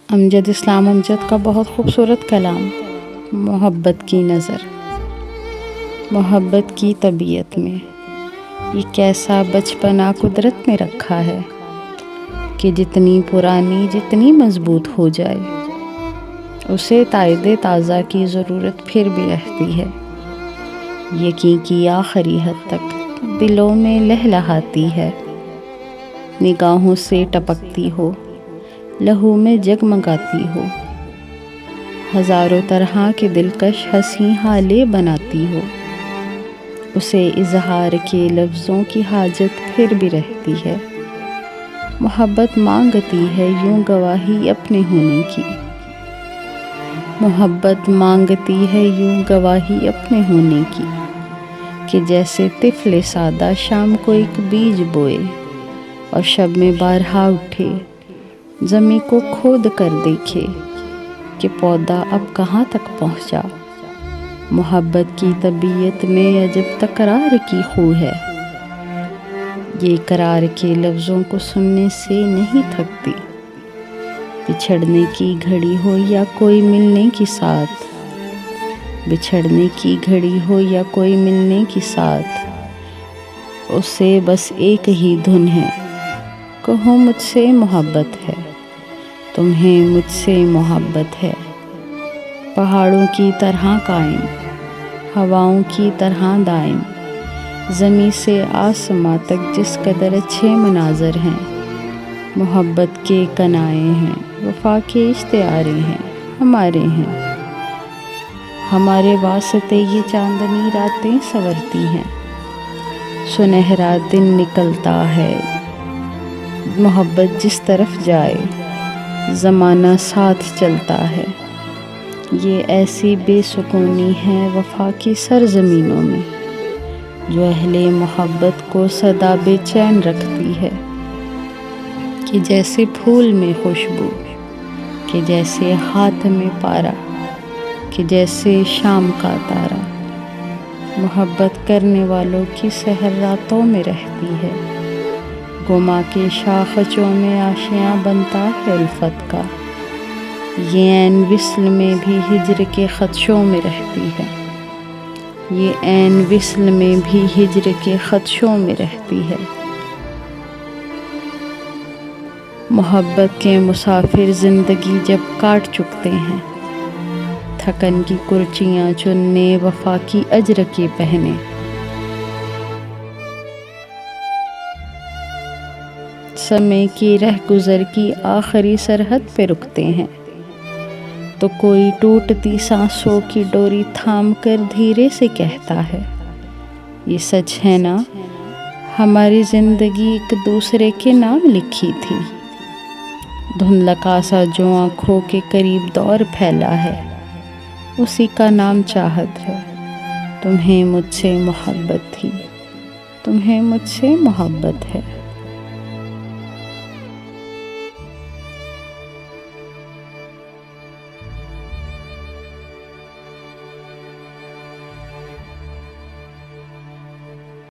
امجد اسلام امجد کا بہت خوبصورت کلام، محبت کی نظر۔ محبت کی طبیعت میں یہ کیسا بچپنا قدرت نے رکھا ہے کہ جتنی پرانی جتنی مضبوط ہو جائے اسے تائید تازہ کی ضرورت پھر بھی رہتی ہے۔ یقین کی آخری حد تک دلوں میں لہلہاتی ہے، نگاہوں سے ٹپکتی ہو، لہو میں جگمگاتی ہو، ہزاروں طرح کے دلکش ہنسی حالے بناتی ہو، اسے اظہار کے لفظوں کی حاجت پھر بھی رہتی ہے۔ محبت مانگتی ہے یوں گواہی اپنے ہونے کی، محبت مانگتی ہے یوں گواہی اپنے ہونے کی، کہ جیسے طفل سادہ شام کو ایک بیج بوئے اور شب میں بارہا اٹھے، زمیں کو کھود کر دیکھے کہ پودا اب کہاں تک پہنچا۔ محبت کی طبیعت میں عجب تکرار کی خو ہے، یہ اقرار کے لفظوں کو سننے سے نہیں تھکتی۔ بچھڑنے کی گھڑی ہو یا کوئی ملنے کی ساتھ، بچھڑنے کی گھڑی ہو یا کوئی ملنے کی ساتھ، اسے بس ایک ہی دھن ہے، کہو مجھ سے محبت ہے، تمہیں مجھ سے محبت ہے۔ پہاڑوں کی طرح قائم، ہواؤں کی طرح دائم، زمیں سے آسماں تک جس قدر اچھے مناظر ہیں، محبت کے کنائے ہیں، وفا کے اشتعارے ہیں، ہمارے ہیں۔ ہمارے واسطے یہ چاندنی راتیں سنورتی ہیں، سنہرا دن نکلتا ہے، محبت جس طرف جائے زمانہ ساتھ چلتا ہے۔ یہ ایسی بے سکونی ہے وفا کی سرزمینوں میں، جو اہل محبت کو سدا بے چین رکھتی ہے، کہ جیسے پھول میں خوشبو، کہ جیسے ہاتھ میں پارا، کہ جیسے شام کا تارا۔ محبت کرنے والوں کی سحر راتوں میں رہتی ہے، گما کے شاخچوں میں آشیاں بنتا ہے الفت کا، یہ عین وصل میں بھی ہجر کے خدشوں میں رہتی ہے، یہ عین وصل میں بھی ہجر کے خدشوں میں رہتی ہے۔ محبت کے مسافر زندگی جب کاٹ چکتے ہیں، تھکن کی کرچیاں چننے وفا کی اجر کے پہنے، سمے کی رہ گزر کی آخری سرحد پہ رکتے ہیں، تو کوئی ٹوٹتی سانسوں کی ڈوری تھام کر دھیرے سے کہتا ہے، یہ سچ ہے نا ہماری زندگی ایک دوسرے کے نام لکھی تھی۔ دھندلکا سا جو آنکھوں کے قریب دور پھیلا ہے، اسی کا نام چاہت ہے۔ تمہیں مجھ سے محبت تھی، تمہیں مجھ سے محبت ہے۔